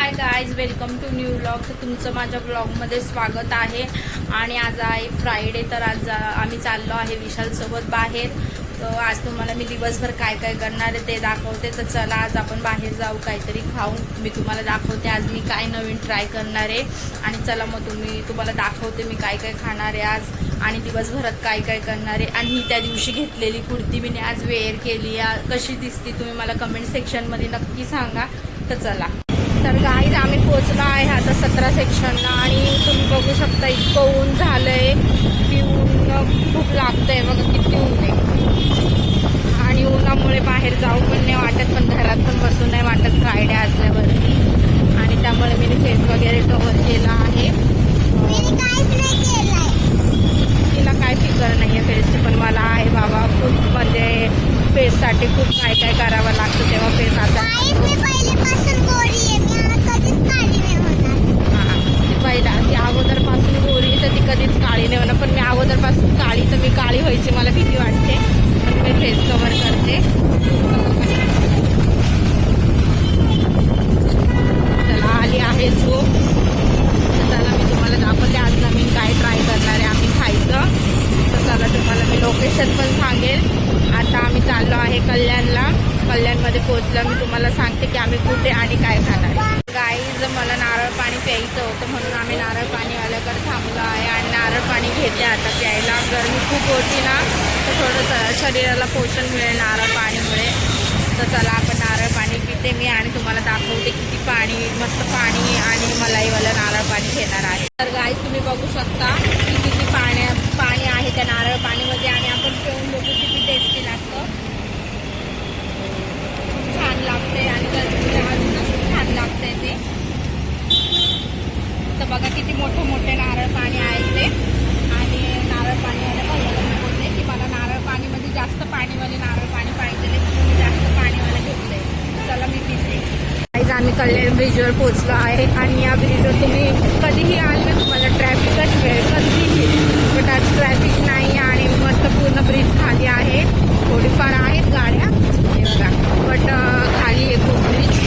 High guys, welcome to new vlog. तर तुमचं माझ्या ब्लॉगमध्ये स्वागत आहे. आणि आज आहे फ्रायडे, तर आज आम्ही चाललो आहे विशालसोबत बाहेर. तर आज तुम्हाला मी दिवसभर काय काय करणार आहे ते दाखवते. तर चला आज आपण बाहेर जाऊ, काहीतरी खाऊ. मी तुम्हाला दाखवते आज मी काय नवीन ट्राय करणार आहे. आणि चला मग तुम्हाला दाखवते मी काय काय खाणार आहे आज आणि दिवसभरात काय काय करणार आहे. आणि ही त्या दिवशी घेतलेली कुर्ती मी आज वेअर केली आहे. कशी दिसते तुम्ही मला कमेंट सेक्शनमध्ये नक्की सांगा. तर चला. तर गाईज आम्ही पोचलो आहे आता 17 सेक्शनला. आणि तुम्ही बघू शकता इतकं ऊन झालं आहे की ऊन खूप लागतं आहे. बघा किती ऊन आहे. आणि उन्हामुळे बाहेर जाऊ पण नाही वाटत, पण घरात पण बसून नाही वाटत फ्रायडे असल्यावरती. आणि त्यामुळे मी फेस वगैरे कव्हर केला आहे. तिला काय फिकर नाही आहे फेसची, पण मला आहे बाबा खूप. म्हणजे फेससाठी खूप काय काय करावं लागतं तेव्हा फेस आता पहिला ती अगोदरपासून गोरी तर ती कधीच काळी नाही होणार. पण मी अगोदरपासून काळी, तर मी काळी व्हायची मला भीती वाटते, पण मी फेस कव्हर करते. चला आली आहे झोप. तर चला मी तुम्हाला दाखवते आज नवीन काय ट्राय करणार आहे आम्ही खायचं. तर चला तुम्हाला मी लोकेशन पण सांगेल. आता आम्ही चाललो आहे कल्याणला. कल्याणमध्ये पोहोचलं मी तुम्हाला सांगते की आम्ही कुठे आणि काय खाणार आहे. गाईज मला नारळ पाणी प्यायचं होतं म्हणून आम्ही नारळ पाणीवाल्याकडे थांबलो आहे. आणि नारळ पाणी घेते आता प्यायला. गरमी खूप होती ना, तर थोडं शरीराला पोषण मिळेल नारळ पाणीमुळे. तर चला आपण नारळ पाणी पिते मी आणि तुम्हाला दाखवते किती पाणी, मस्त पाणी आणि मलाईवालं नारळ पाणी घेणार आहे. तर गाईज तुम्ही बघू शकता की किती पाणी आहे त्या नारळ पाणीमध्ये. आणि आपण पिऊन बघू किती टेस्टी लागतं. छान लागते आणि खूप छान लागतंय ते. तर बघा किती मोठे मोठे नारळ पाणी आहे ते. आणि नारळ पाणीवाले भैयाला मी बोलते की मला नारळ पाणीमध्ये जास्त पाणीवाले नारळ पाणी पाहिजे, म्हणून मी जास्त पाणीवाले घेतले. चला मी पिते. आज आम्ही कल्याण ब्रिजवर पोहोचलो आहे. आणि या ब्रिजवर तुम्ही कधीही आले तुम्हाला ट्रॅफिकच मिळेल कधीही. बट आज ट्रॅफिक नाही आणि मस्त पूर्ण ब्रिज खाली आहे. थोडीफार आहेत गाड्या हे बघा, बट खाली आहे खूप ब्रिज.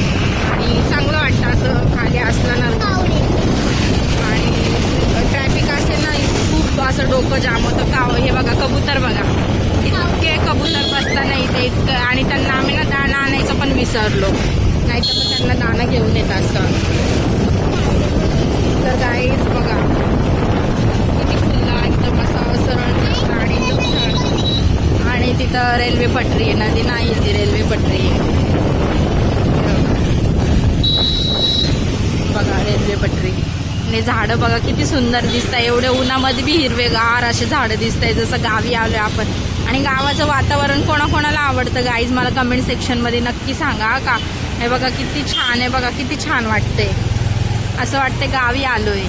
आणि चांगलं वाटतं असं खाली असलं ना. आणि ट्रॅफिक असेल ना खूप असं डोकं जाम होतं. का हे बघा कबूतर बघा, इतके कबूतर बसताना इथे. आणि त्यांना आम्ही ना दाणा आणायचं पण विसरलो, नाही तर मग त्यांना दाणा घेऊन येत असतं. तर गाईज बघा किती खुल्ला एकदम असं सरळ रस्ता आणि एकदम छान. आणि तिथं रेल्वे पटरी आहे, नदी नाही ती रेल्वे पटरी आहे बघा, रेल्वे पटरी. आणि झाडं बघा किती सुंदर दिसत आहे. एवढ्या उन्हामध्ये बी हिरवेगार असे झाडं दिसत आहे, जसं गावी आलोय आपण. आणि गावाचं वातावरण कोणाकोणाला आवडतं गाईज मला कमेंट सेक्शनमध्ये नक्की सांगा का. हे बघा किती छान आहे, बघा किती छान वाटते. असं वाटते गावी आलोय.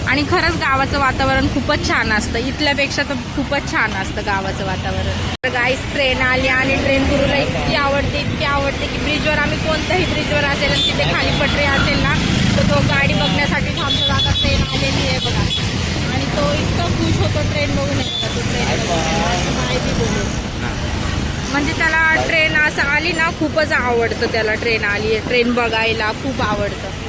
आणि खरंच गावाचं वातावरण खूपच छान असतं, इथल्यापेक्षा तर खूपच छान असतं गावाचं वातावरण. तर गाईज ट्रेन आली आणि ट्रेन गुरुला इतकी आवडते की ब्रिजवर आम्ही कोणत्याही ब्रिजवर असेल आणि तिथे खाली पटरी असेल ना, तर तो गाडी बघण्यासाठी थांबतो. आता ट्रेन आलेली आहे बघा. आणि तो इतका खुश होतो ट्रेन बघून. येतो तो ट्रेन माहिती बोलून. म्हणजे त्याला ट्रेन असं आली ना खूपच आवडतं. त्याला ट्रेन आली आहे, ट्रेन बघायला खूप आवडतं.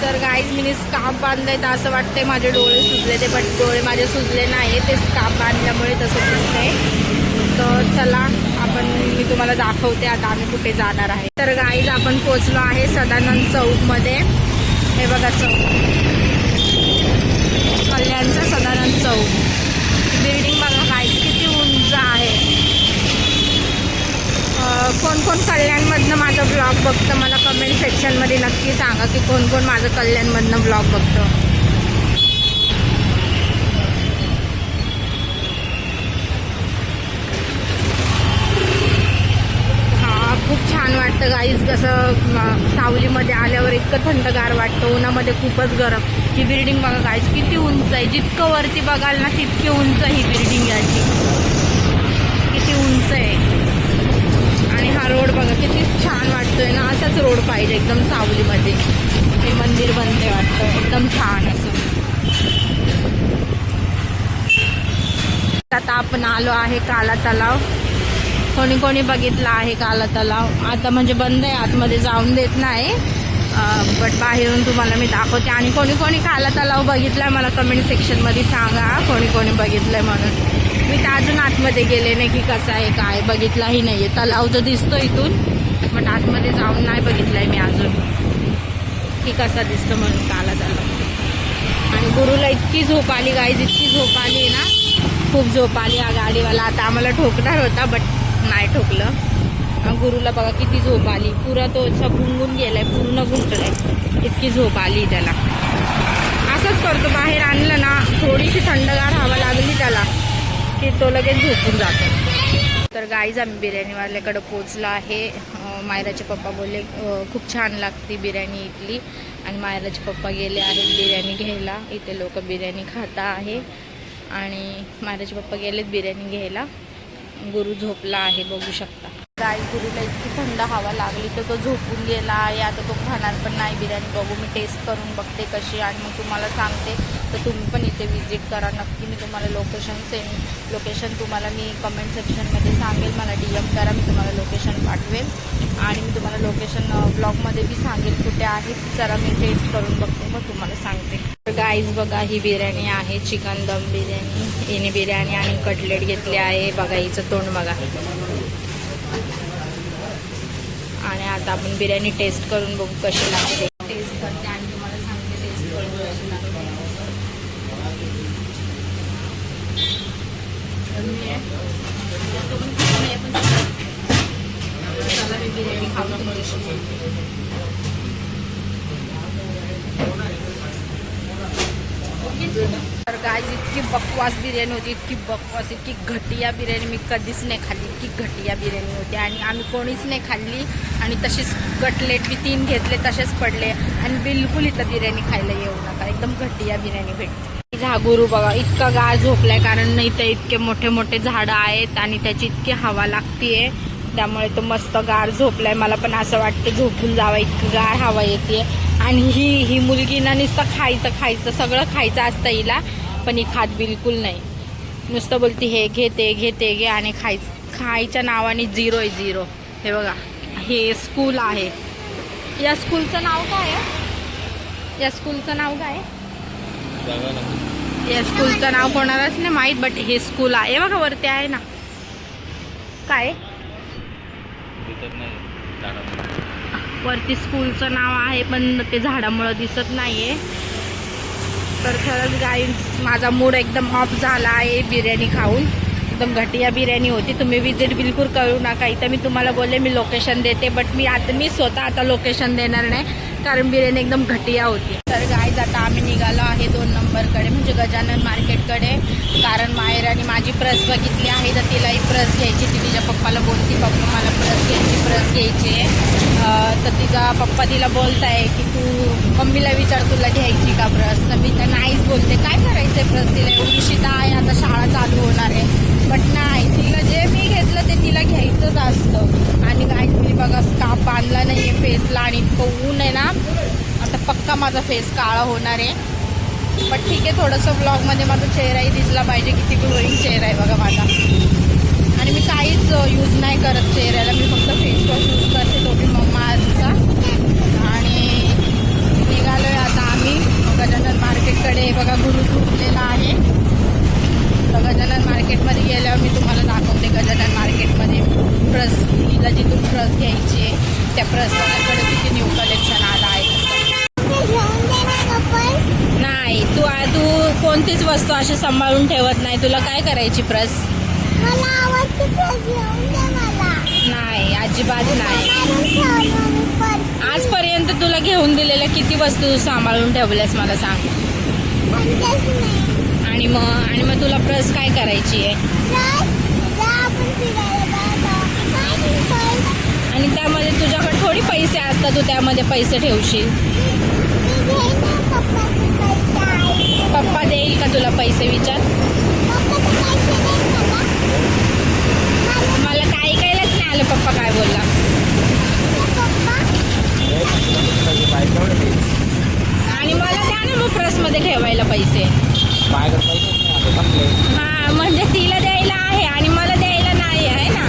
तर गाईज मी स्कार्फ बांधलंय तर असं वाटतंय माझे डोळे सुजले ते, बट डोळे माझे सुजले नाही, ते स्कार्फ बांधल्यामुळे तसं दिसतंय. तर चला मी तुम्हाला दाखवते आता आम्ही कुठे जाणार आहे. तर गाईज आपण पोचलो आहे सदानंद चौकमध्ये. हे बघा चौक, कल्याणचा सदानंद चौक. बिल्डिंग बघा गाईज किती उंच आहे. कोण कोण कल्याणमधनं माझा ब्लॉग बघतं मला कमेंट सेक्शनमध्ये नक्की सांगा की कोण कोण माझं कल्याणमधनं ब्लॉग बघतं. हां खूप छान वाटतं गाईज. कसं सावलीमध्ये आल्यावर इतकं थंडगार वाटतं, उन्हामध्ये खूपच गरम. ही बिल्डिंग बघा गाईज किती उंच आहे. जितकं वरती बघाल ना तितकी उंच ही बिल्डिंग याची, किती उंच आहे. आणि हा रोड बघा किती छान वाटतोय ना. असाच रोड पाहिजे एकदम सावलीमध्ये. हे मंदिर बनते वाटतं एकदम छान असं. आता आपण आलो आहे काला तलाव. कोणी कोणी बघितला आहे काला तलाव. आता म्हणजे बंद आहे, आतमध्ये जाऊन देत नाही, बट बाहेरून तुम्हाला मी दाखवते. आणि कोणी कोणी काला तलाव बघितलाय मला कमेंट सेक्शनमध्ये सांगा, कोणी कोणी बघितलंय म्हणून. मी तर अजून आतमध्ये गेले नाही की कसं आहे काय, बघितलाही नाही आहे. तलाव तर दिसतो इथून, बट आतमध्ये जाऊन नाही बघितलाय मी अजून की कसा दिसतो म्हणून काला तलाव. आणि गुरुला इतकी झोप आली गाईज, इतकी झोप आली ना, खूप झोप आली. हा गाडीवाला आता आम्हाला ठोकणार होता बट नाही ठोकलं. गुरुला बघा किती झोप आली, पुरा तो असा गुंगून गेलाय, पूर्ण गुंतलाय, इतकी झोप आली त्याला. असंच करतो, बाहेर आणलं ना थोडीशी थंडगार हवा लागली त्याला की तो लगेच झोपून जातो. तर गाईज आम्ही बिर्याणीवाल्याकडे पोचलो आहे. मायराचे पप्पा बोलले खूप छान लागते बिर्याणी इथली, आणि मायराचे पप्पा गेले आहेत बिर्याणी घ्यायला. इथे लोक बिर्याणी खाता आहे आणि मायराचे पप्पा गेलेत बिर्याणी घ्यायला. गुरु झोपला आहे, बघू शकता. गाई गुरुला इतकी थंड हवा लागली तर तो झोपून गेला आहे. आता तो खाणार पण नाही बिर्याणी. बघू, मी टेस्ट करून बघते कशी आणि मग तुम्हाला सांगते. तर तुम्ही पण इथे विजिट करा नक्की. मी तुम्हाला लोकेशन तुम्हाला मी कमेंट सेक्शनमध्ये सांगेल. मला DM करा, मी तुम्हाला लोकेशन पाठवेल आणि मी तुम्हाला लोकेशन ब्लॉगमध्ये बी सांगेल कुठे आहे. जरा मी टेस्ट करून बघते मग तुम्हाला सांगते. तर गाईज बघा, ही बिर्याणी आहे चिकन दम बिर्याणी. हिने बिर्याणी आणि कटलेट घेतले आहे. बघा हिचं तोंड बघा. आणि आता आपण बिर्याणी टेस्ट करून बघू कशी लागते. टेस्ट करते आणि तुम्हाला सांगते टेस्ट करून कशी लागते. चला मी बिर्याणी खाऊन तर गाईज इतकी बकवास बिर्याणी होती, इतकी बकवास, इतकी घटिया बिर्याणी मी कधीच नाही खाल्ली. इतकी घटिया बिर्याणी होती आणि आम्ही कोणीच नाही खाल्ली. आणि तशीच कटलेट मी 3 घेतले तसेच पडले. आणि बिलकुल इथं बिर्याणी खायला येऊ नका, एकदम घटिया बिर्याणी भेटते. झागुरू बघा इतका गाळ झोपलाय, कारण नाही तर इतके मोठे मोठे झाडं आहेत आणि त्याची इतकी हवा लागतीये, त्यामुळे तो मस्त गार झोपलाय. मला पण असं वाटतं झोपून जावं, इतकी गार हवा येते. आणि ही मुलगी ना नुसतं खायचं सगळं खायचं असतं हिला, पण ही खात बिलकुल नाही. नुसतं बोलती हे घे ते घे आणि खायच्या नावाने 0 आहे 0. हे बघा, हे स्कूल आहे. या स्कूलचं नाव काय आहे? या स्कूलचं नाव काय आहे? या स्कूलचं नाव कोणालाच नाही माहीत, बट हे स्कूल आहे बघा, वरती आहे ना. काय वरती स्कूलचं नाव आहे पण ते झाडामुळं दिसत नाहीये. तर खरंच गाईज माझा मूड एकदम ऑफ झाला आहे बिर्याणी खाऊन. एकदम घटिया बिर्याणी होती. तुम्ही विजिट बिलकुल करू नका. इथं मी तुम्हाला बोलले मी लोकेशन देते, बट मी स्वतः आता लोकेशन देणार नाही, कारण बिर्याणी एकदम घटिया होती. तर गाईज आता आम्ही निघालो आहे 2 नंबरकडे, म्हणजे गजानन मार्केटकडे. कारण माहेर आणि माझी प्रस बघितली आहे तर तिलाही प्रस घ्यायची. ती तिच्या पप्पाला बोलती, पप्पा मला प्रस घ्यायची आहे. तर तिचा पप्पा तिला बोलत आहे की तू मम्मीला विचार तुला घ्यायची का प्रस. तर मी तर नाहीच बोलते, काय करायचं आहे प्रस, तिला एवढीशी तर आहे, आता शाळा चालू होणार आहे. बट नाही, तिला जे मी घेतलं ते तिला घ्यायचंच असतं. आणि गाईज मी बघा स्कार्फ बांधला नाही आहे फेसला, आणि इतकं ऊन आहे ना, आता पक्का माझा फेस काळा होणार आहे. बट ठीक आहे, थोडंसं ब्लॉगमध्ये माझा चेहराही दिसला पाहिजे, किती ग्लोईंग चेहरा आहे बघा माझा. आणि मी काहीच यूज नाही करत चेहऱ्याला, मी फक्त फेस वॉश यूज करते, तो बी मम्माचा. आणि निघालो आहे आता आम्ही गजानन मार्केटकडे. बघा गुरु झोपलेला आहे. तर गजानन मार्केटमध्ये गेल्यावर मी तुम्हाला दाखवते. गजानन मार्केटमध्ये प्रस, तिला जिथून प्रस घ्यायची आहे त्या प्रसवाल्याकडे किती न्यू कलेक्शन आलं आहे. नाही, तू कोणतीच वस्तू अशी सांभाळून ठेवत नाही. तुला काय करायची प्रस? नाही, अजिबात नाही. आजपर्यंत तुला घेऊन दिलेल्या किती वस्तू सांभाळून ठेवल्यास मला सांग. आणि मग तुला प्रस काय करायची आहे? आणि त्यामध्ये तुझ्याकडे थोडी पैसे असतात, तू त्यामध्ये पैसे ठेवशील. पप्पा देईल का तुला पैसे? विचार. मला काय ऐकायलाच नाही आलं पप्पा काय बोलला. आणि मला द्या ना मग पर्समध्ये ठेवायला पैसे. हा, म्हणजे तिला द्यायला आहे आणि मला द्यायला नाही आहे ना.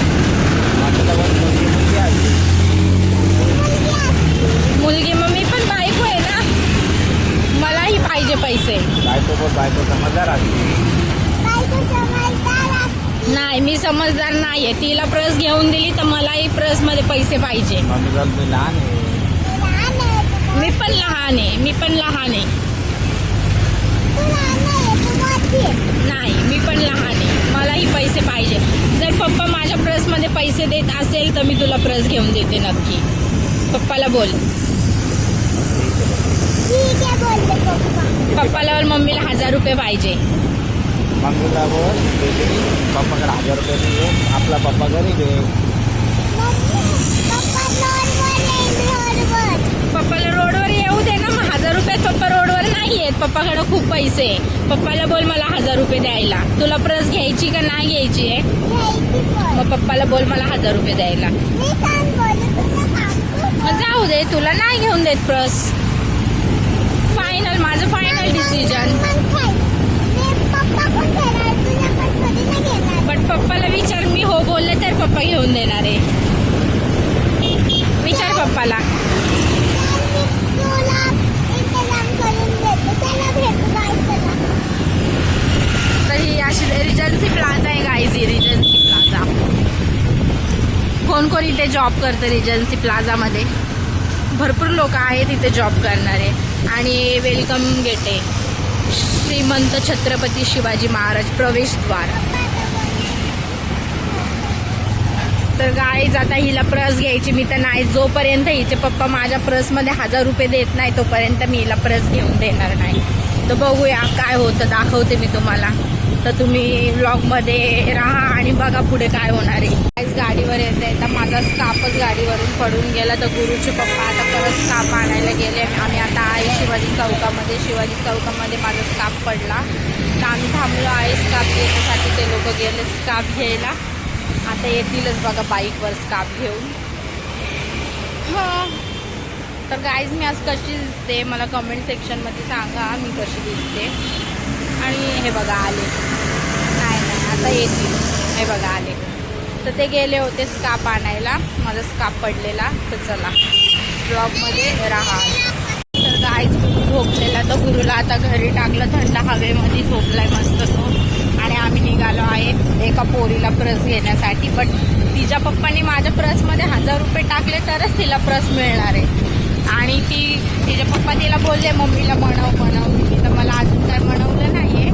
समजदार नाहीये. तिला प्रस घेऊन दिली तर मलाही प्रस मध्ये पैसे पाहिजे. मम्मी बोल मी लहान आहे. मी पण लहान आहे. नाही, मी पण लहान आहे. मलाही पैसे पाहिजे. जर पप्पा माझ्या प्रस मध्ये पैसे देत असेल तर मी तुला प्रस घेऊन देते नक्की. पप्पाला बोल. पप्पाला बोल मम्मीला 1000 रुपये पाहिजे. मम्मीला बोल पप्पाकडे 1000 रुपये नाही आहे. आपला पप्पा गरीब आहे. पप्पाला रोडवर येऊ दे ना. मग 1000 रुपयात पप्पा रोडवर नाही आहेत. पप्पाकडे खूप पैसे आहे. पप्पाला बोल मला 1000 रुपये द्यायला. तुला प्रस घ्यायची का नाही घ्यायची आहे? मग पप्पाला बोल मला 1000 रुपये द्यायला. मग जाऊ दे, तुला नाही घेऊन देत प्रस. फायनल, माझं फायनल डिसिजन. बट पप्पाला विचार. मी हो बोलले तर पप्पा घेऊन देणार आहे. विचार पप्पाला. तर ही अशी रिजन्सी प्लाझा आहे गाईज. Regency plaza. कोण कोण इथे जॉब करतं रिजन्सी प्लाझामध्ये? भरपूर लोक आहेत इथे जॉब करणारे. आणि वेलकम गेट आहे. श्रीमंत छत्रपती शिवाजी महाराज प्रवेशद्वार. तर गाईज आता हिला प्रस घ्यायची. मी तर नाही, जोपर्यंत हिचे पप्पा माझ्या प्रसमध्ये 1000 रुपये देत नाही तोपर्यंत मी हिला प्रस घेऊन देणार नाही. तर बघूया काय होतं, दाखवते मी तुम्हाला. तर तुम्ही व्लॉगमध्ये राहा आणि बघा पुढे काय होणार आहे. गाईज गाडीवर येते तर माझा स्कार्फच गाडीवरून पडून गेला. तर गुरुचे पप्पा आता परत स्कार्फ आणायला गेले. आम्ही आता आहे शिवाजी चौकामध्ये. शिवाजी चौकामध्ये माझा स्कार्फ पडला. तर आम्ही थांबलो आहे स्कार्फ घेण्यासाठी. ते लोक गेले स्कार्फ घ्यायला. आता येतीलच बघा बाईकवर स्कार्फ घेऊन. हां, तर गाईज मी आज कशी दिसते मला कमेंट सेक्शनमध्ये सांगा मी कशी दिसते. आणि हे बघा आले. नाही आता येतील. हे बघा आले. तर ते गेले होते स्कार्फ आणायला. माझा स्कार्फ पडलेला. तर चला ब्लॉगमध्ये राहा. तर गाईज गुरु झोपलेला. तर गुरुला आता घरी टाकलं. थंड हवेमध्ये झोपलाय मस्त तो. आणि आम्ही निघालो आहे एका पोरीला प्रस घेण्यासाठी. बट तिच्या पप्पांनी माझ्या प्रसमध्ये 1000 रुपये टाकले तरच तिला प्रस मिळणार आहे. आणि तिचे पप्पा तिला बोलले मम्मीला बनव. तर मला अजून काय बनवलं नाहीये.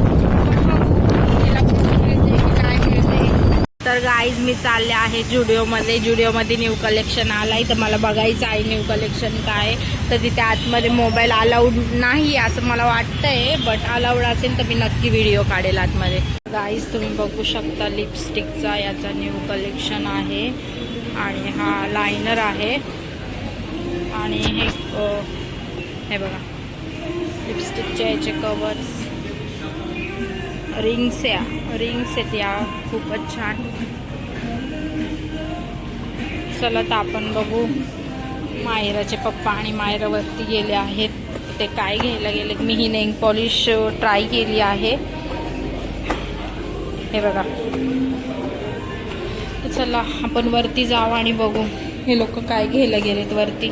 तिला मिळते की नाही मिळते. तर गाईज मी चालले आहे जुडिओमध्ये न्यू कलेक्शन आलाय. तर मला बघायचं आहे न्यू कलेक्शन काय. तर तिथे आतमध्ये मोबाईल अलाउड नाही असं मला वाटतंय. बट अलाउड असेल तर मी नक्की व्हिडिओ काढेल आतमध्ये. गाईज तुम्ही बघू शकता लिपस्टिकचा याचा न्यू कलेक्शन आहे. आणि हा लायनर आहे. आणि हे बघा लिपस्टिकचे याचे कवर्स. रिंग्स आहेत या खूपच छान. चला तर आपण बघू. मायराचे पप्पा आणि मायरावरती गेले आहेत. ते काय घ्यायला गेलेत. मी ही नेल पॉलिश ट्राय केली आहे. हे बघा. तर चला आपण वरती जाऊ आणि बघू हे लोक काय घ्यायला गेलेत वरती.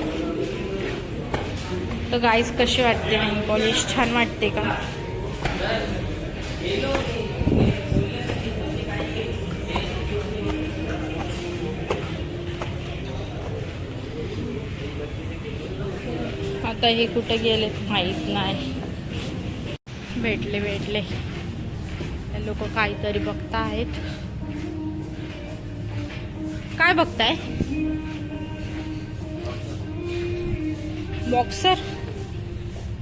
तर गाईज कशी वाटते नेल पॉलिश? छान वाटते का? आता हे कुठे गेलेत माहीत नाही. भेटले हे लोक काहीतरी बघतायत. काय बघताय? बॉक्सर.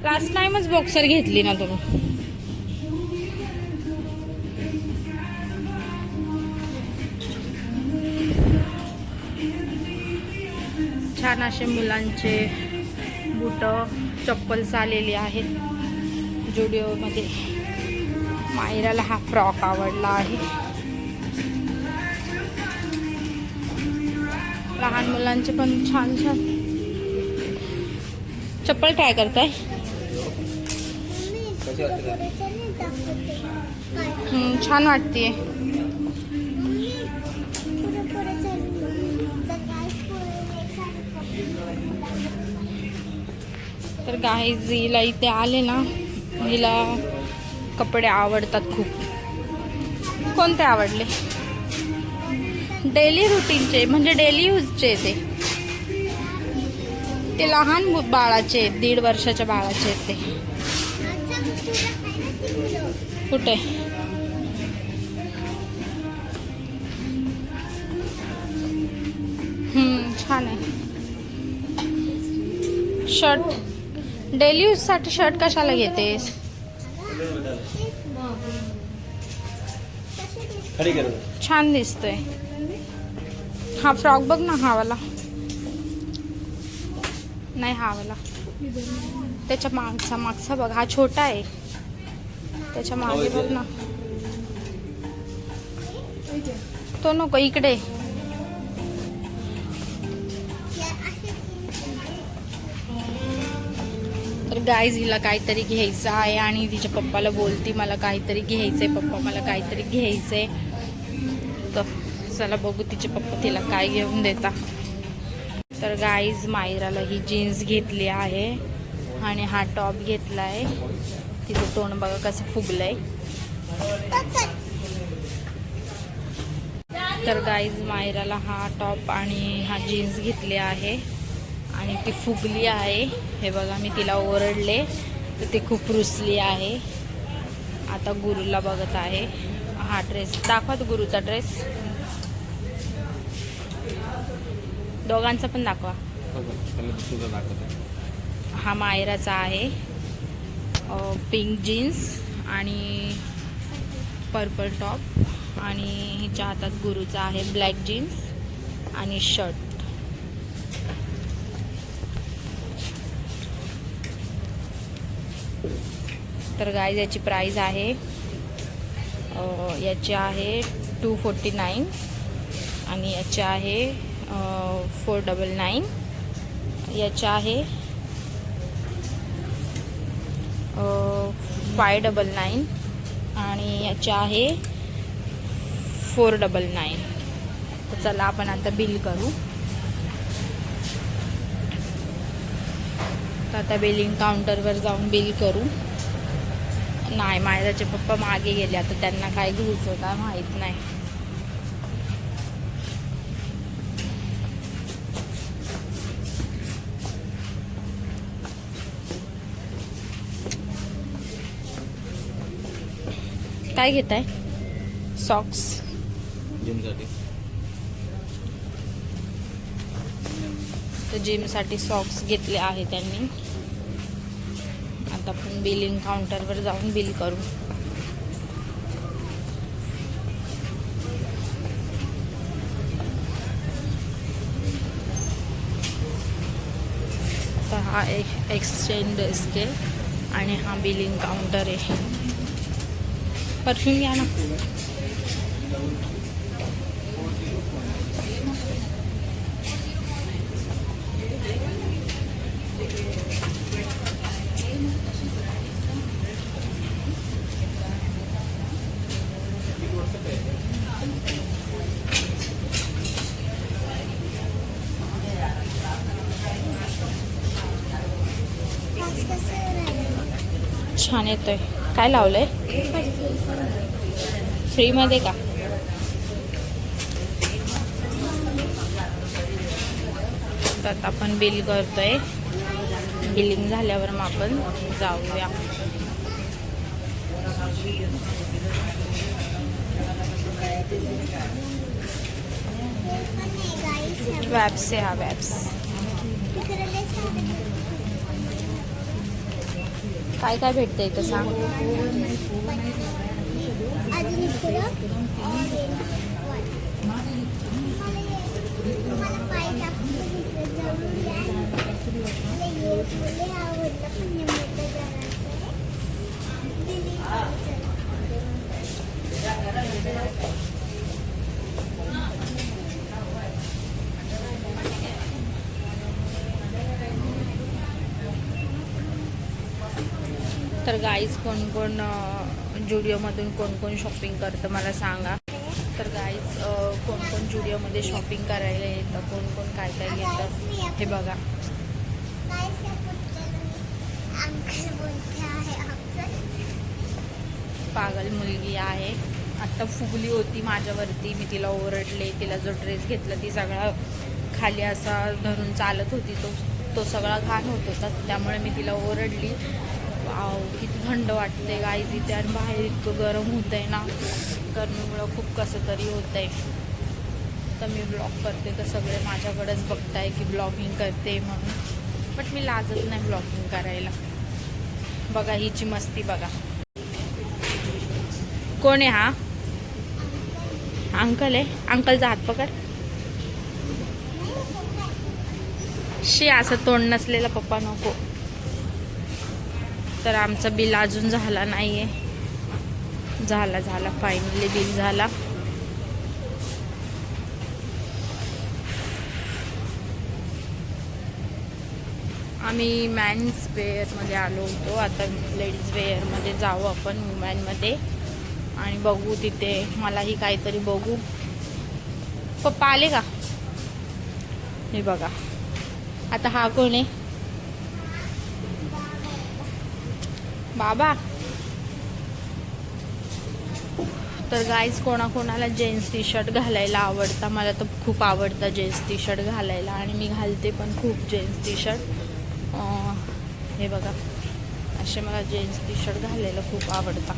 लास्ट टाइमच बॉक्सर घेतली ना तुम्ही. छान असे मुलांचे बूट चप्पल्स आलेले आहेत जुडिओमध्ये. मायराला हा फ्रॉक आवडला आहे. लहान मुलांचे पण छान चप्पल ट्राय करताय. छान वाटते. तर गाईज हिला इथे आले ना हिला कपडे आवडतात खूप. कोणते आवडले? डेली रुटीनचे म्हणजे डेली यूजचे ते लहान बाळाचे 1.5 वर्षाच्या बाळाचे ते. कुठे? छान आहे. शर्ट डेली यूज साठी शर्ट कशाला घेतेस? छान दिसतोय. हा फ्रॉक बघ ना, हा वाला नाही, हा वाला त्याच्या मागचा बघ, हा छोटा आहे. त्याच्या मागे बघ ना, तो नको, इकडे. तर गाईज हिला काहीतरी घ्यायचं आहे आणि तिच्या पप्पाला बोलती मला काहीतरी घ्यायचंय, पप्पा मला काहीतरी घ्यायचंय. तर चला बघू तिचे पप्पा तिला काय घेऊन देता. तर गाईज मायराला ही जीन्स घेतली आहे आणि हा टॉप घेतलाय. तिचं तोंड बघा कसं फुगलंय. तर गाईज मायराला हा टॉप आणि हा जीन्स घेतली आहे आणि ती फुगली आहे. हे बघा, मी तिला ओरडले तर ती खूप रुसली आहे. आता गुरुला बघत आहे. हा ड्रेस दाखवा, तो गुरुचा ड्रेस. दोघांचा पण दाखवा. हा मायराचा आहे, पिंक जीन्स आणि पर्पल टॉप आणि हिच्या हातात गुरुचा आहे ब्लॅक जीन्स आणि शर्ट. तर गाईज याची प्राइस आहे याची आहे 249 आणि याची आहे 499. याची आहे 599 आणि याची आहे 499. तर चला आपण आता बिल करू. तर आता बिलिंग काउंटरवर जाऊन बिल करू. नाही, मायराचे पप्पा मागे गेले. आता त्यांना काय घ्यायचं काय माहीत नाही. काय घेत आहे? सॉक्स. जिमसाठी. तर जिमसाठी सॉक्स घेतले आहे त्यांनी. आता आपण बिलिंग काउंटरवर जाऊन बिल करू. तर हा एक एक्सचेंज स्केल आणि हा बिलिंग काउंटर आहे. परफ्यूम घ्या ना. छान येतोय. काय लावलंय? फ्री मध्ये का? तर आपण बिल करतोय. बिलिंग झाल्यावर मग आपण जाऊया. वॅप्स आहे हा, वॅप्स. काय काय भेटतं इथं सांग. तर गाईज कोण कोण जुडिओमधून कोण कोण शॉपिंग करतं मला सांगा. तर गाईज कोण कोण जुडिओमध्ये शॉपिंग करायला येतं, कोण कोण काय काय घेतं हे बघा. पागल मुलगी आहे. आत्ता फुगली होती माझ्यावरती, मी तिला ओरडले. तिला जो ड्रेस घेतला ती सगळा खाली असा धरून चालत होती, तो सगळा घाण होत होता. त्यामुळे मी तिला ओरडली. किती थंड वाटते गाईज इथे, आणि बाहेर इतकं गरम होत आहे ना, गरमीमुळं खूप कसं तरी होत आहे. तर मी ब्लॉग करते तर सगळे माझ्याकडेच बघताय की ब्लॉगिंग करते म्हणून, बट मी लाजत नाही ब्लॉगिंग करायला. बघा हिची मस्ती बघा. कोण आहे हा? अंकल आहे. अंकलचा हात पकड. शी, असं तोंड नसलेला पप्पा नको. तर आमचा बिल अजून झाला नाहीये. झाला फायनली बिल झाला. आम्ही मॅन्स वेअरमध्ये आलो होतो, आता लेडीज वेअरमध्ये जाऊ आपण वुमॅनमध्ये आणि बघू तिथे मलाही काहीतरी बघू. पप्पा आले का? हे बघा. आता हा कोण आहे? बाबा. तर गाईज कोणाकोणाला जेन्ट्स टी शर्ट घालायला आवडतं, मला तर खूप आवडतं जेन्ट्स टी शर्ट घालायला आणि मी घालते पण खूप जेन्ट्स टी शर्ट. हे बघा, असे मला जेन्ट्स टी शर्ट घालायला खूप आवडतात.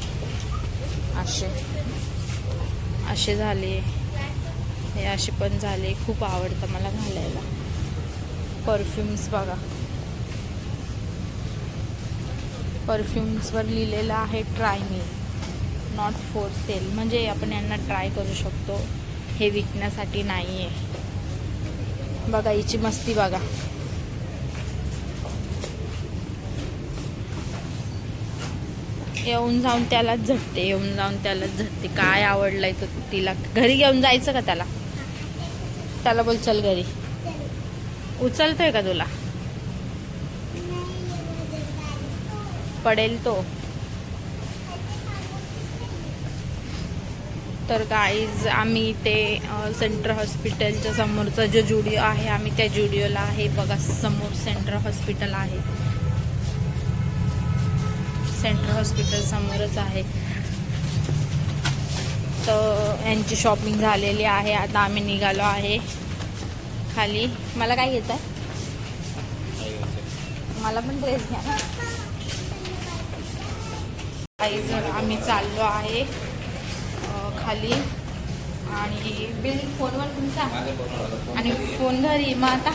असे झाले, हे असे पण झाले, खूप आवडतं मला घालायला. परफ्युम्स बघा, परफ्युम्सवर लिहिलेलं आहे try me, not for sale, म्हणजे आपण यांना ट्राय करू शकतो, हे विकण्यासाठी नाही आहे. बघा हिची मस्ती बघा. येऊन जाऊन त्यालाच झटते. काय आवडलंय तर तिला घरी घेऊन जायचं का त्याला बोल चल घरी. उचलतोय का तुला? पडेल तो. तर गाईज आम्ही ते सेंट्रल हॉस्पिटलच्या समोरचा जो जुडिओ आहे, आम्ही त्या जुडिओला आहे. बघा समोर सेंट्रल हॉस्पिटल आहे, सेंट्रल हॉस्पिटल समोरच आहे. तर यांची शॉपिंग झालेली आहे. आता आम्ही निघालो आहे खाली. मला काय घेत आहे? मला पण ड्रेस घ्या ना. आम्ही चाललो आहे खाली आणि बिल फोनवर तुमचा आणि फोन घरी. मग आता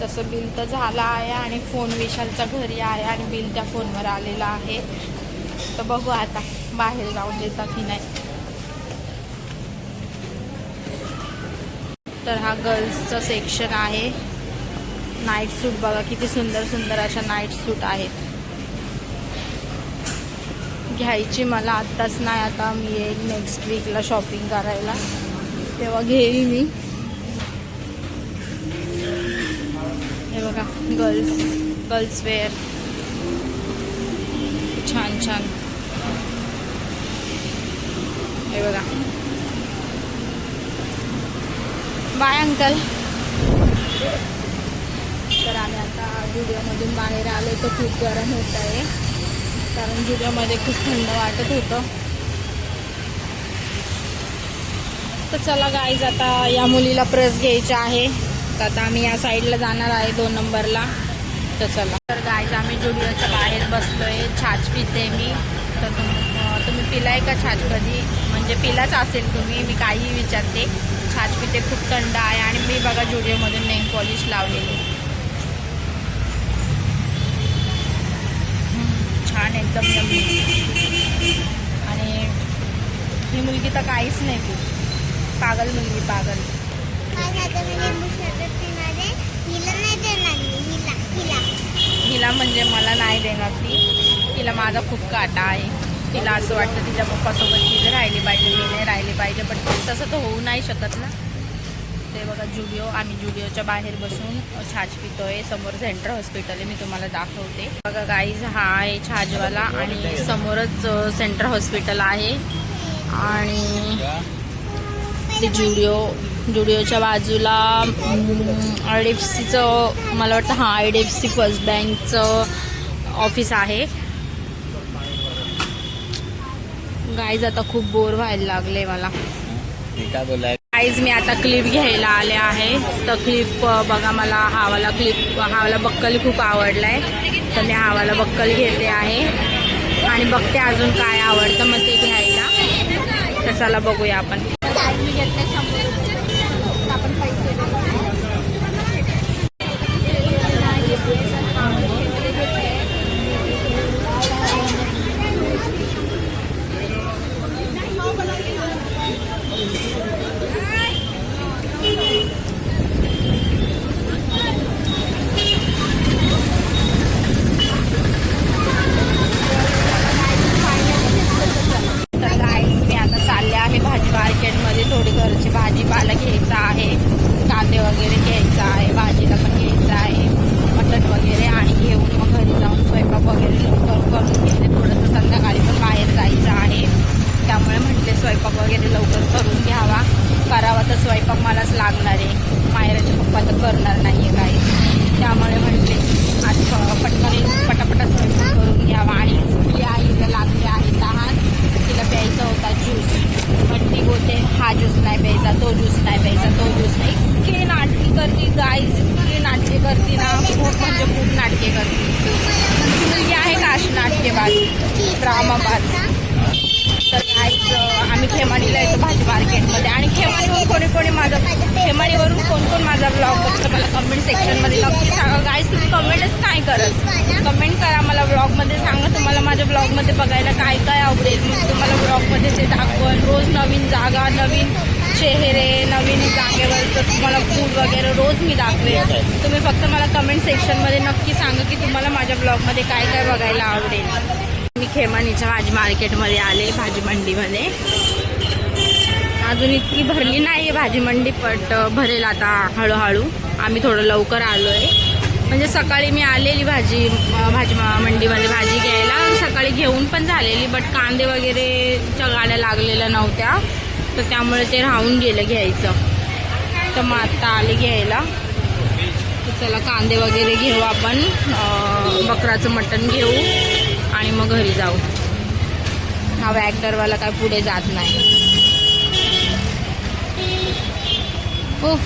तसं बिल तर झालं आहे आणि फोन विशालचा घरी आहे आणि बिल त्या फोनवर आलेला आहे. तर बघू आता बाहेर जाऊन देता की नाही. तर हा गर्ल्सचं सेक्शन आहे. नाईट सूट बघा किती सुंदर सुंदर अशा नाईट सूट आहेत. घ्यायची मला आत्ताच नाही, आता मी येईल नेक्स्ट वीकला शॉपिंग करायला, तेव्हा घेईल मी. हे बघा गर्ल्स वेअर छान छान. हे बघा. Bye uncle. तर आम्ही आता जुडिओमधून बाहेर आलो तर खूप गरम होत आहे, कारण जुडिओमध्ये खूप थंड वाटत होतं. तर चला गाईज, आता या मुलीला पर्स घ्यायची आहे, तर आता आम्ही या साईडला जाणार आहे 2 नंबरला. तर चला. तर गाईज आम्ही जुडिओच्या बाहेर बसलोय, छाछ पिते मी. तर तुम्ही पिलाय का छाछ कधी? म्हणजे पिलाच असेल तुम्ही, मी काहीही विचारते. छाछ पिते, खूप थंड आहे. आणि मी बघा जुडिओमधून नेल पॉलिश लावलेली, छान एकदम यम्मी. आणि ही मुलगी तर काहीच नाही पी, पागल मुलगी, पागल. हिला म्हणजे मला नाही देणार ती, तिला माझा खूप काटा आहे. तिला असं वाटतं तिच्या पप्पासोबत तिथे राहिली पाहिजे, मी नाही राहिली पाहिजे, पण तसं तर होऊ नाही शकत ना. ते बघा जुडिओ, आम्ही जुडिओच्या बाहेर बसून छाछ पितोय. समोर सेंट्रल हॉस्पिटल आहे, मी तुम्हाला दाखवते. बघा गाईज, हा आहे छाछवाला आणि समोरच सेंट्रल हॉस्पिटल आहे. आणि ते जुडिओच्या बाजूला IDFCचं, मला वाटतं IDFC फर्स्ट बँकचं ऑफिस आहे. गाईज आता खूप बोर व्हायला लागले मला. मी काय बोलाय गाईज मी आता क्लिप घ्यायला आले आहे. तर क्लिप बघा, मला हावाला बक्कल खूप आवडलाय. तर मी हावाला बक्कल घेते आहे आणि बघते अजून काय आवडतं मग ते घ्यायला. तर चला बघूया आपण. मी घेतले 100 रुपये. आपण पैसे मार्केटमध्ये थोडी घरची भाजीपाला घ्यायचा आहे, कांदे वगैरे घ्यायचा आहे, भाजीला पण घ्यायचं आहे, मटण वगैरे, आणि घेऊन मग घरी जाऊन स्वयंपाक वगैरे लवकर करून घेते. थोडंसं संध्याकाळी पण बाहेर जायचं आहे, त्यामुळे म्हटले स्वयंपाक वगैरे लवकर करून घ्यावा. करावा तर स्वयंपाक मलाच लागणार आहे, माहेराचे पप्पा तर करणार नाही आहे काही. त्यामुळे म्हटले आज पटापटा स्वयंपाक करून घ्यावा. आणि आईला लागली आहे तहान, तिला प्यायचा होता ज्यूस. पण ती बोलते हा ज्यूस नाही प्यायचा, तो ज्यूस नाही प्यायचा, तो ज्यूस नाही. इतकी नाटकी करते गाईज, इतकी नाटके करते ना, खूप म्हणजे खूप नाटके करते. तुमची मुलगी आहे का अशी नाटकेबाज, ड्रामाबाज? तर गाईज आम्ही खेमाणीला येतो भाजी मार्केटमध्ये. आणि खेमाणीवरून खेमाणीवरून कोण माझा ब्लॉग बघतो मला कमेंट सेक्शनमध्ये नक्की सांगा. गाईज तुम्ही कमेंटच काय करत, कमेंट करा मला ब्लॉगमध्ये, सांगा तुम्हाला माझ्या ब्लॉगमध्ये बघायला काय काय आवडेल. मी तुम्हाला ब्लॉगमध्ये ते दाखवून रोज नवीन जागा, नवीन चेहरे, नवीन जागेवरचं तुम्हाला फूड वगैरे रोज मी दाखवेल. तुम्ही फक्त मला कमेंट सेक्शनमध्ये नक्की सांगा की तुम्हाला माझ्या ब्लॉगमध्ये काय काय बघायला आवडेल. मी खेमाणीच्या भाजी मार्केटमध्ये आले, भाजी मंडीमध्ये. अजून इतकी भरली नाही आहे भाजी मंडी, पण भरेल आता हळूहळू. आम्ही थोडं लवकर आलो आहे, म्हणजे सकाळी मी आलेली भाजी मंडीमध्ये भाजी घ्यायला, सकाळी घेऊन पण झालेली, बट कांदे वगैरेच्या गाड्या लागलेल्या नव्हत्या, तर त्यामुळे ते राहून गेलं घ्यायचं. तर मग आत्ता आले घ्यायला. तर चला कांदे वगैरे घेऊ आपण, बकराचं मटण घेऊ आणि मग घरी जाऊ. हा वॅगनरवाला काय पुढे जात नाही. उफ,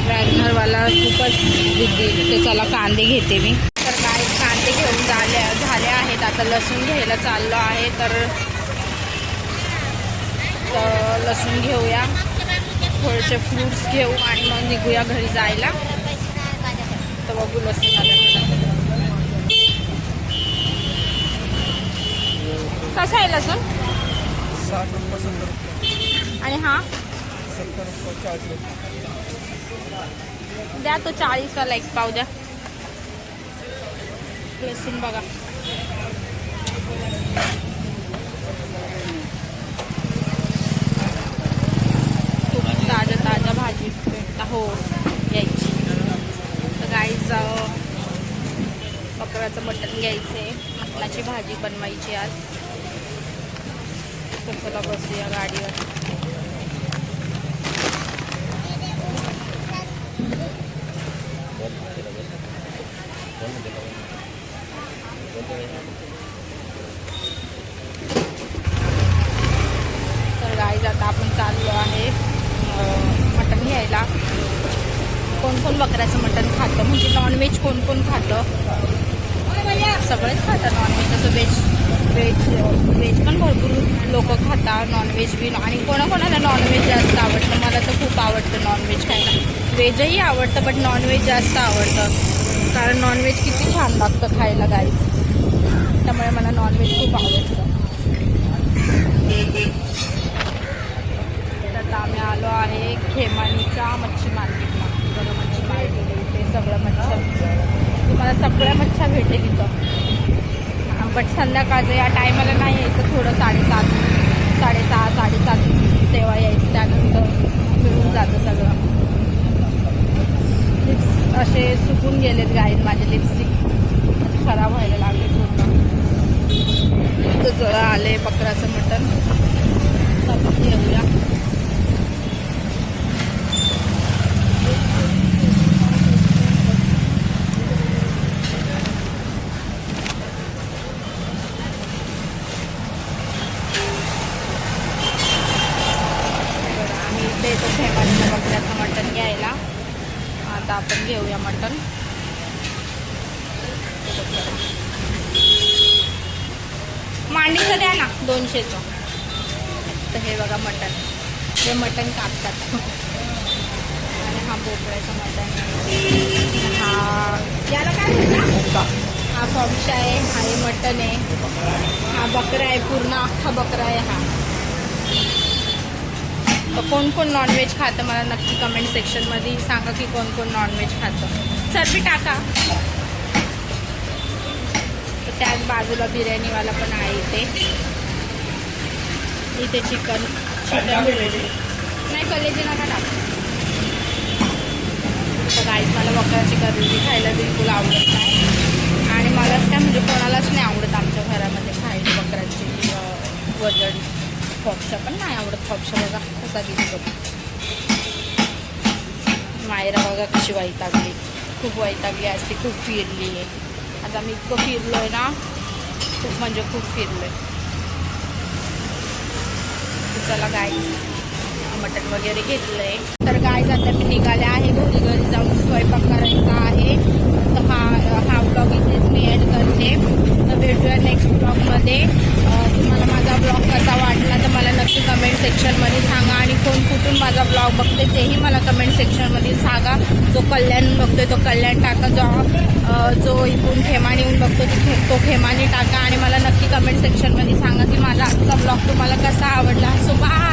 वॅगनरवाला खूपच बुद्धी. तर चला कांदे घेते मी. तर काय कांदे घेऊन झाले आहेत, आता लसूण घ्यायला चाललो आहे. तर लसूण घेऊया, थोडेसे फ्रूट्स घेऊ आणि मग निघूया घरी जायला. तर बघू लसूण आता कसं आहे लसूण. 60 रुपये 70. आणि हा 70 रुपये 40. द्या तो 40वाला एक पाव द्या. लसूण बघा, खूप ताजा भाजी भेटता हो यायची. तर गाईच बकराचं मटण घ्यायचे, मटणाची भाजी बनवायची आज. तर चला बसूया गाडीवर. तर गाईज आता आपण चाललो आहे मटण घ्यायला. कोण कोण बकऱ्याचं मटण खातं, म्हणजे नॉनव्हेज कोण कोण खातं, सगळेच खातात नॉनव्हेज. तसं व्हेज पण भरपूर लोक खातात, नॉनव्हेज बी. आणि कोणाकोणाला नॉनव्हेज जास्त आवडतं, मला तर खूप आवडतं नॉनव्हेज खायला. व्हेजही आवडतं बट नॉनव्हेज जास्त आवडतं, कारण नॉनव्हेज किती छान लागतं खायला गाईज. त्यामुळे मला नॉनव्हेज खूप आवडतं. तर आम्ही आलो आहे खेमाणीच्या मच्छी मार्केटला. बरं मच्छी मार्केट आहे इथे, सगळं मच्छी तुम्हाला सगळ्या मच्छ्या भेटेल इथं. बट संध्याकाळचं या टायमाला नाही यायचं, थोडं 7:30 7:30 तेव्हा यायचं, त्यानंतर मिळून जातं सगळं. लिप्स असे सुकून गेलेत गाईत, माझे लिपस्टिक खराब व्हायला लागले पूर्ण. तर जरा आले बकराचं मटण, घेऊया. चला. मांडीचं द्या ना 200चं. तर हे बघा मटण, हे मटण कापतात. आणि हा बोकड्याचं मटण आहे. हा याला काय म्हणतात? हा फॉर्मशा आहे. हा हे मटण आहे. हा बकरा आहे, पूर्ण अख्खा बकरा आहे हा. तर कोण कोण नॉनव्हेज खातं मला नक्की कमेंट सेक्शनमध्ये सांगा की कोण कोण नॉनव्हेज खातं. चरबी टाका. तर त्याच बाजूला बिर्याणीवाला पण आहे इथे चिकन नाही कलेजी नका टाका. तर गाईस मला बकऱ्याची कलेजी खायला बिलकुल आवडत नाही. आणि मलाच काय म्हणजे कोणालाच नाही आवडत आमच्या घरामध्ये खायला बकऱ्याची वजडी. फॉक्शा पण नाही आवडत. फॉक्शा बघा कसा दिसतो. मायरा बघा कशी वैतागली, खूप वैतागली असते, खूप फिरली आहे. आज आम्ही इतकं फिरलो आहे ना, खूप म्हणजे खूप फिरलो आहे. चला गाईस मटण वगैरे घेतलं आहे. तर गाईस आता मी निघाले आहे घरी जाऊन स्वयंपाक करायचा आहे. तर हा ब्लॉग इथेच मी एंड करते. तर भेटूया नेक्स्ट ब्लॉगमध्ये. तुम्हाला माझा ब्लॉग कसा वाटला तर मला नक्की कमेंट सेक्शनमध्ये सांगा. आणि कोण कुठून माझा ब्लॉग बघते तेही मला कमेंट सेक्शनमध्ये सांगा. जो कल्याण बघतोय तो कल्याण टाका, जो इथून खेमाने येऊन बघतो तो खेमाने टाका. आणि मला नक्की कमेंट सेक्शनमध्ये सांगा की माझा आजचा ब्लॉग तुम्हाला कसा आवडला. So bye.